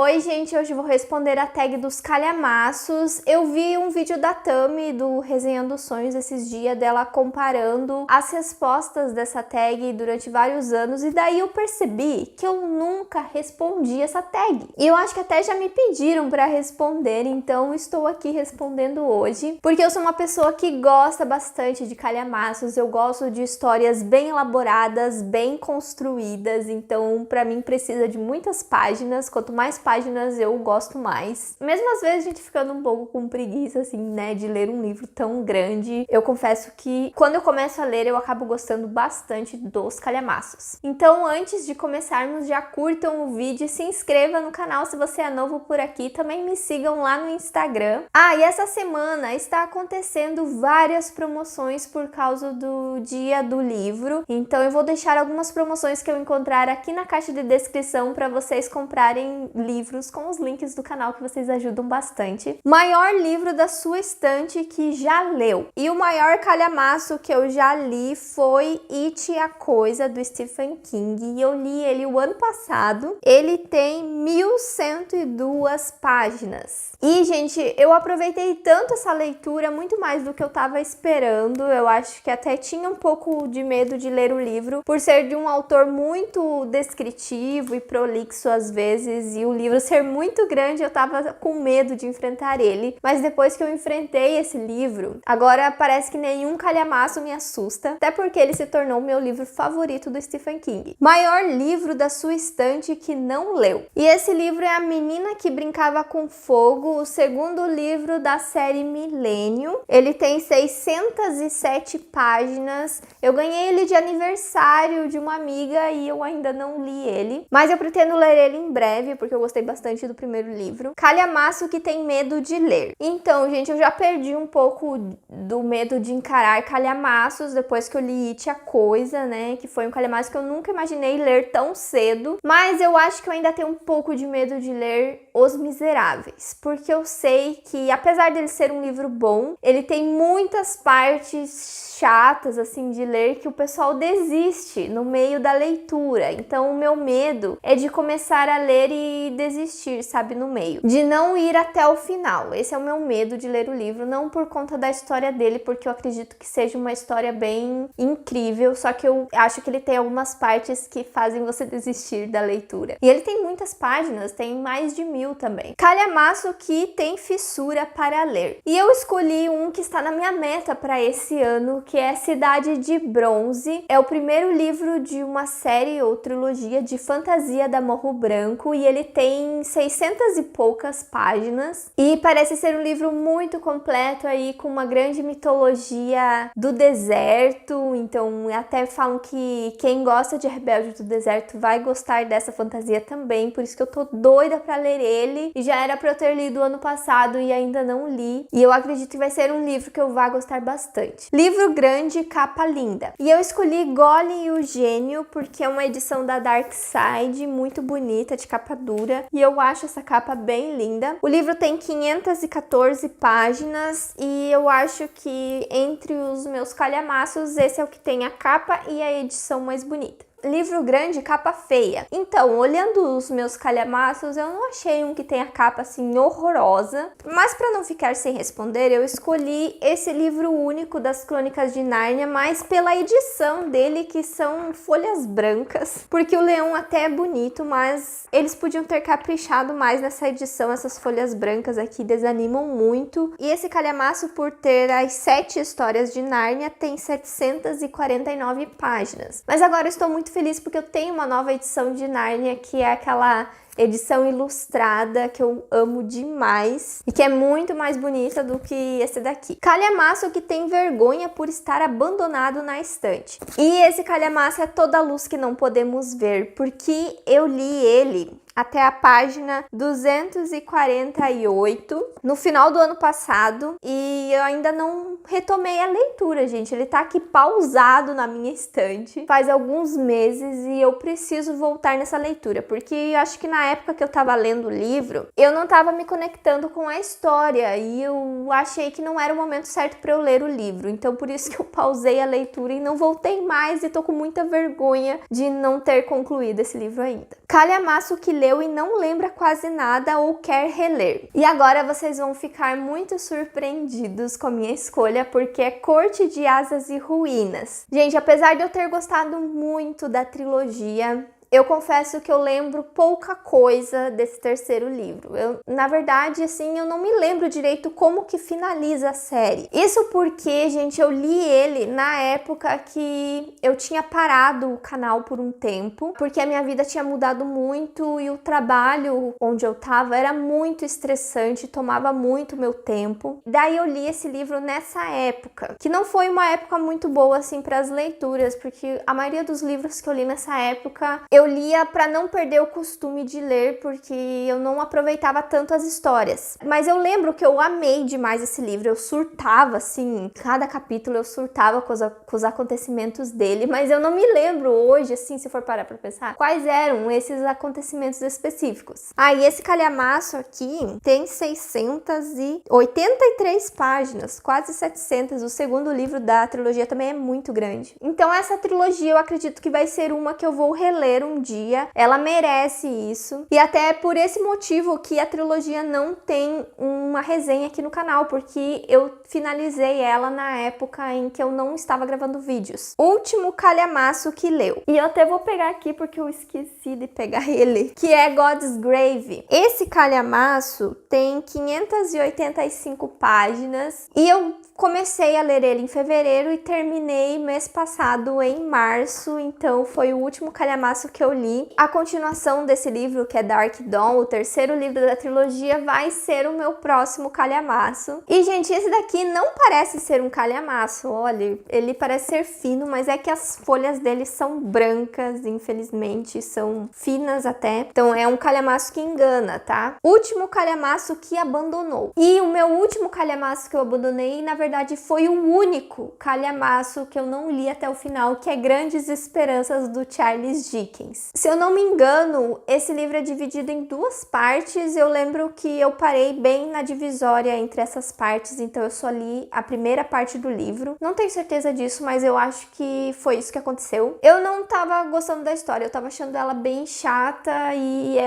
Oi gente, hoje eu vou responder a tag dos calhamaços. Eu vi um vídeo da Tami do Resenhando Sonhos esses dias, dela comparando as respostas dessa tag durante vários anos, e daí eu percebi que eu nunca respondi essa tag. E eu acho que até já me pediram para responder, então estou aqui respondendo hoje, porque eu sou uma pessoa que gosta bastante de calhamaços, eu gosto de histórias bem elaboradas, bem construídas, então para mim precisa de muitas páginas, quanto mais páginas eu gosto mais. Mesmo às vezes a gente ficando um pouco com preguiça, assim, né, de ler um livro tão grande, eu confesso que quando eu começo a ler eu acabo gostando bastante dos calhamaços. Então antes de começarmos, já curtam o vídeo e se inscreva no canal se você é novo por aqui, também me sigam lá no Instagram. E essa semana está acontecendo várias promoções por causa do dia do livro, então eu vou deixar algumas promoções que eu encontrar aqui na caixa de descrição para vocês comprarem livros com os links do canal, que vocês ajudam bastante. Maior livro da sua estante que já leu. E o maior calhamaço que eu já li foi It, a Coisa, do Stephen King. E eu li ele o ano passado. Ele tem 1102 páginas. E, gente, eu aproveitei tanto essa leitura, muito mais do que eu tava esperando. Eu acho que até tinha um pouco de medo de ler o livro, por ser de um autor muito descritivo e prolixo às vezes, e o livro ser muito grande, eu tava com medo de enfrentar ele. Mas depois que eu enfrentei esse livro, agora parece que nenhum calhamaço me assusta, até porque ele se tornou o meu livro favorito do Stephen King. Maior livro da sua estante que não leu. E esse livro é A Menina que Brincava com Fogo, o segundo livro da série Milênio. Ele tem 607 páginas. Eu ganhei ele de aniversário de uma amiga e eu ainda não li ele, mas eu pretendo ler ele em breve, porque eu gostei bastante do primeiro livro. Calhamaço que tem medo de ler. Então, gente, eu já perdi um pouco do medo de encarar calhamaços depois que eu li It, a Coisa, né? Que foi um calhamaço que eu nunca imaginei ler tão cedo. Mas eu acho que eu ainda tenho um pouco de medo de ler Os Miseráveis, porque eu sei que, apesar dele ser um livro bom, ele tem muitas partes chatas, assim, de ler, que o pessoal desiste no meio da leitura. Então, o meu medo é de começar a ler e desistir, sabe, no meio. De não ir até o final. Esse é o meu medo de ler o livro, não por conta da história dele, porque eu acredito que seja uma história bem incrível, só que eu acho que ele tem algumas partes que fazem você desistir da leitura. E ele tem muitas páginas, tem mais de 1000 também. Calhamaço que tem fissura para ler. E eu escolhi um que está na minha meta para esse ano, que é Cidade de Bronze. É o primeiro livro de uma série ou trilogia de fantasia da Morro Branco e ele tem 600 e poucas páginas e parece ser um livro muito completo aí, com uma grande mitologia do deserto. Então até falam que quem gosta de Rebelde do Deserto vai gostar dessa fantasia também, por isso que eu tô doida pra ler ele, e já era pra eu ter lido ano passado e ainda não li, e eu acredito que vai ser um livro que eu vá gostar bastante. Livro grande, capa linda. E eu escolhi Golem e o Gênio porque é uma edição da Dark Side, muito bonita, de capa dura, e eu acho essa capa bem linda. O livro tem 514 páginas e eu acho que entre os meus calhamaços esse é o que tem a capa e a edição mais bonita. Livro grande, capa feia. Então, olhando os meus calhamaços, eu não achei um que tenha capa assim horrorosa, mas para não ficar sem responder, eu escolhi esse livro único das Crônicas de Nárnia, mas pela edição dele, que são folhas brancas, porque o leão até é bonito, mas eles podiam ter caprichado mais nessa edição. Essas folhas brancas aqui desanimam muito. E esse calhamaço, por ter as 7 histórias de Nárnia, tem 749 páginas. Mas agora eu estou muito feliz porque eu tenho uma nova edição de Nárnia, que é aquela edição ilustrada que eu amo demais e que é muito mais bonita do que esse daqui. Calhamaço que tem vergonha por estar abandonado na estante. E esse calhamaço é Toda a Luz que Não Podemos Ver, porque eu li ele até a página 248 no final do ano passado e eu ainda não retomei a leitura, gente. Ele tá aqui pausado na minha estante faz alguns meses e eu preciso voltar nessa leitura, porque eu acho que na época que eu tava lendo o livro, eu não tava me conectando com a história e eu achei que não era o momento certo para eu ler o livro. Então por isso que eu pausei a leitura e não voltei mais e tô com muita vergonha de não ter concluído esse livro ainda. Calhamaço que leu e não lembra quase nada ou quer reler. E agora vocês vão ficar muito surpreendidos com a minha escolha, porque é Corte de Asas e Ruínas. Gente, apesar de eu ter gostado muito da trilogia, eu confesso que eu lembro pouca coisa desse terceiro livro. Na verdade, assim, eu não me lembro direito como que finaliza a série. Isso porque, gente, eu li ele na época que eu tinha parado o canal por um tempo, porque a minha vida tinha mudado muito e o trabalho onde eu tava era muito estressante, tomava muito meu tempo. Daí eu li esse livro nessa época, que não foi uma época muito boa, assim, para as leituras, porque a maioria dos livros que eu li nessa época eu lia para não perder o costume de ler, porque eu não aproveitava tanto as histórias. Mas eu lembro que eu amei demais esse livro, eu surtava, assim, cada capítulo eu surtava com os acontecimentos dele, mas eu não me lembro hoje, assim, se for parar pra pensar, quais eram esses acontecimentos específicos. E esse calhamaço aqui tem 683 páginas, quase 700, o segundo livro da trilogia também é muito grande. Então essa trilogia eu acredito que vai ser uma que eu vou reler um dia, ela merece isso, e até é por esse motivo que a trilogia não tem uma resenha aqui no canal, porque eu finalizei ela na época em que eu não estava gravando vídeos. Último calhamaço que leu, e eu até vou pegar aqui porque eu esqueci de pegar ele, que é God's Grave. Esse calhamaço tem 585 páginas e eu comecei a ler ele em fevereiro e terminei mês passado em março, então foi o último calhamaço que eu li. A continuação desse livro, que é Dark Dawn, o terceiro livro da trilogia, vai ser o meu próximo calhamaço. E, gente, esse daqui não parece ser um calhamaço, olha, ele parece ser fino, mas é que as folhas dele são brancas, infelizmente, são finas até. Então é um calhamaço que engana, tá? Último calhamaço que abandonou. E o meu último calhamaço que eu abandonei, na verdade, foi o único calhamaço que eu não li até o final, que é Grandes Esperanças, do Charles Dickens. Se eu não me engano, esse livro é dividido em duas partes. Eu lembro que eu parei bem na divisória entre essas partes, então eu só li a primeira parte do livro. Não tenho certeza disso, mas eu acho que foi isso que aconteceu. Eu não tava gostando da história, eu tava achando ela bem chata e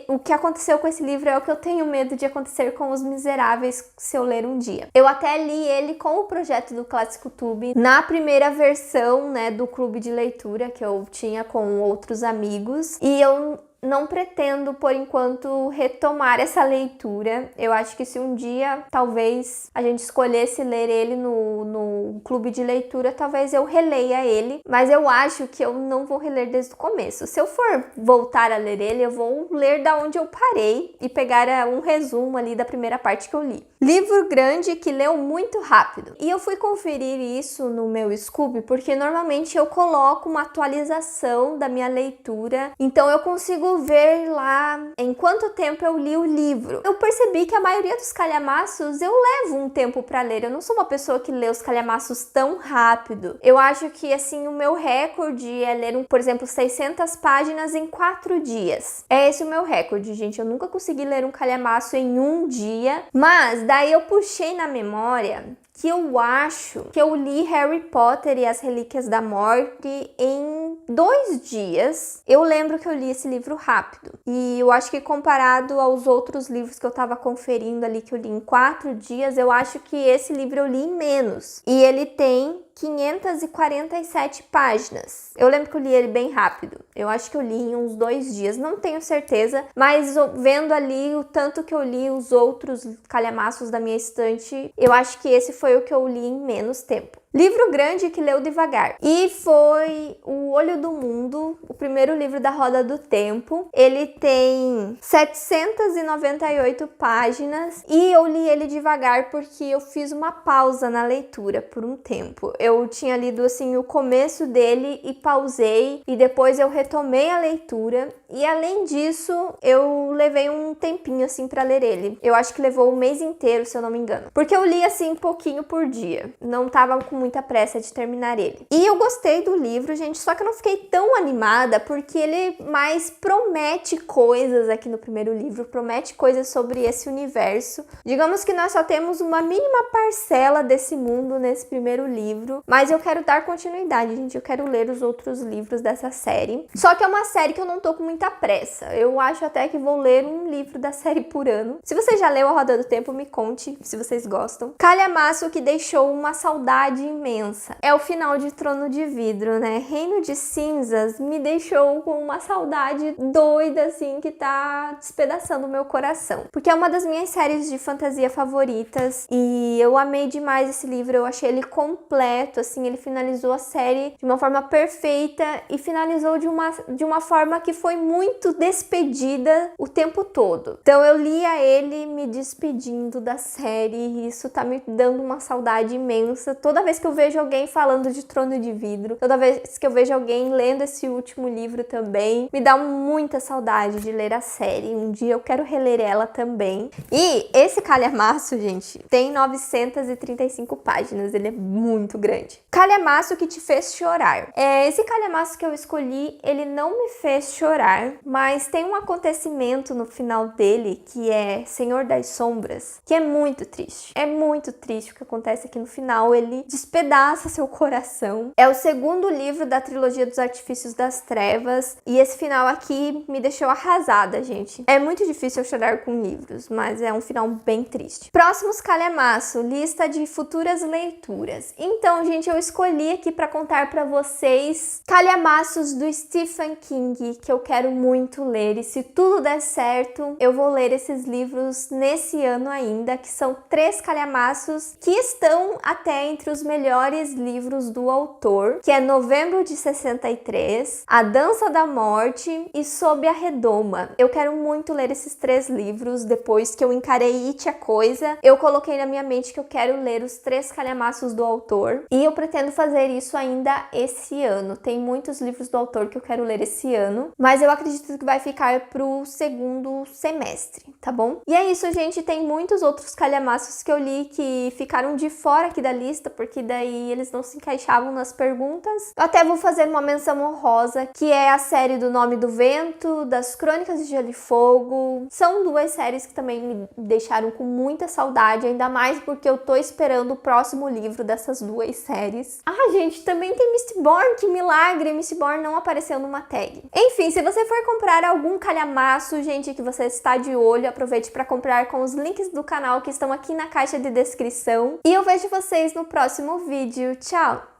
o que aconteceu com esse livro é o que eu tenho medo de acontecer com Os Miseráveis se eu ler um dia. Eu até li ele com o projeto do Clássico Tube, na primeira versão, né, do clube de leitura que eu tinha com outros amigos, e eu não pretendo, por enquanto, retomar essa leitura. Eu acho que se um dia, talvez, a gente escolhesse ler ele no clube de leitura, talvez eu releia ele, mas eu acho que eu não vou reler desde o começo. Se eu for voltar a ler ele, eu vou ler da onde eu parei e pegar um resumo ali da primeira parte que eu li. Livro grande que leu muito rápido. E eu fui conferir isso no meu Scoob, porque normalmente eu coloco uma atualização da minha leitura, então eu consigo ver lá em quanto tempo eu li o livro. Eu percebi que a maioria dos calhamaços eu levo um tempo para ler. Eu não sou uma pessoa que lê os calhamaços tão rápido. Eu acho que, assim, o meu recorde é ler, por exemplo, 600 páginas em 4 dias. É esse o meu recorde, gente. Eu nunca consegui ler um calhamaço em um dia, mas daí eu puxei na memória que eu acho que eu li Harry Potter e as Relíquias da Morte em 2 dias. Eu lembro que eu li esse livro rápido. E eu acho que comparado aos outros livros que eu tava conferindo ali, que eu li em 4 dias, eu acho que esse livro eu li em menos. E ele tem 547 páginas. Eu lembro que eu li ele bem rápido. Eu acho que eu li em uns 2 dias, não tenho certeza, mas vendo ali o tanto que eu li os outros calhamaços da minha estante, eu acho que esse foi o que eu li em menos tempo. Livro grande que leu devagar. E foi O Olho do Mundo, o primeiro livro da Roda do Tempo. Ele tem 798 páginas e eu li ele devagar porque eu fiz uma pausa na leitura por um tempo. Eu tinha lido assim o começo dele e pausei e depois eu retomei a leitura. E além disso, eu levei um tempinho assim para ler ele. Eu acho que levou um mês inteiro, se eu não me engano. Porque eu li assim um pouquinho por dia. Não tava com muita pressa de terminar ele. E eu gostei do livro, gente, só que eu não fiquei tão animada porque ele mais promete coisas aqui no primeiro livro, promete coisas sobre esse universo. Digamos que nós só temos uma mínima parcela desse mundo nesse primeiro livro, mas eu quero dar continuidade, gente, eu quero ler os outros livros dessa série. Só que é uma série que eu não tô com muita pressa. Eu acho até que vou ler um livro da série por ano. Se você já leu A Roda do Tempo, me conte se vocês gostam. Calhamaço que deixou uma saudade imensa. É o final de Trono de Vidro, né? Reino de Cinzas me deixou com uma saudade doida, assim, que tá despedaçando o meu coração. Porque é uma das minhas séries de fantasia favoritas e eu amei demais esse livro. Eu achei ele completo, assim, ele finalizou a série de uma forma perfeita e finalizou de uma forma que foi muito despedida o tempo todo. Então eu lia ele me despedindo da série e isso tá me dando uma saudade imensa. Toda vez que eu vejo alguém falando de Trono de Vidro, toda vez que eu vejo alguém lendo esse último livro também, me dá muita saudade de ler a série. Um dia eu quero reler ela também. E esse calhamaço, gente, tem 935 páginas, ele é muito grande. Calhamaço que te fez chorar. Esse calhamaço que eu escolhi, ele não me fez chorar, mas tem um acontecimento no final dele que é Senhor das Sombras, que é muito triste. É muito triste o que acontece aqui no final, ele despedaça seu coração. É o segundo livro da trilogia dos Artifícios das Trevas e esse final aqui me deixou arrasada, gente. É muito difícil eu chorar com livros, mas é um final bem triste. Próximos calhamaço, lista de futuras leituras. Então, gente, eu escolhi aqui para contar para vocês calhamaços do Stephen King que eu quero muito ler e se tudo der certo, eu vou ler esses livros nesse ano ainda, que são 3 calhamaços que estão até entre os melhores livros do autor, que é Novembro de 63, A Dança da Morte e Sob a Redoma. Eu quero muito ler esses 3 livros. Depois que eu encarei It a Coisa, eu coloquei na minha mente que eu quero ler os 3 calhamaços do autor e eu pretendo fazer isso ainda esse ano. Tem muitos livros do autor que eu quero ler esse ano, mas eu acredito que vai ficar pro segundo semestre, tá bom? E é isso, gente. Tem muitos outros calhamaços que eu li que ficaram de fora aqui da lista, porque daí eles não se encaixavam nas perguntas. Eu até vou fazer uma menção honrosa, que é a série do Nome do Vento, das Crônicas de Gelo e Fogo. São 2 séries que também me deixaram com muita saudade, ainda mais porque eu tô esperando o próximo livro dessas 2 séries. Ah, gente, também tem Mistborn, que milagre! Mistborn não apareceu numa tag. Enfim, se você for comprar algum calhamaço, gente, que você está de olho, aproveite para comprar com os links do canal que estão aqui na caixa de descrição. E eu vejo vocês no próximo vídeo. Tchau!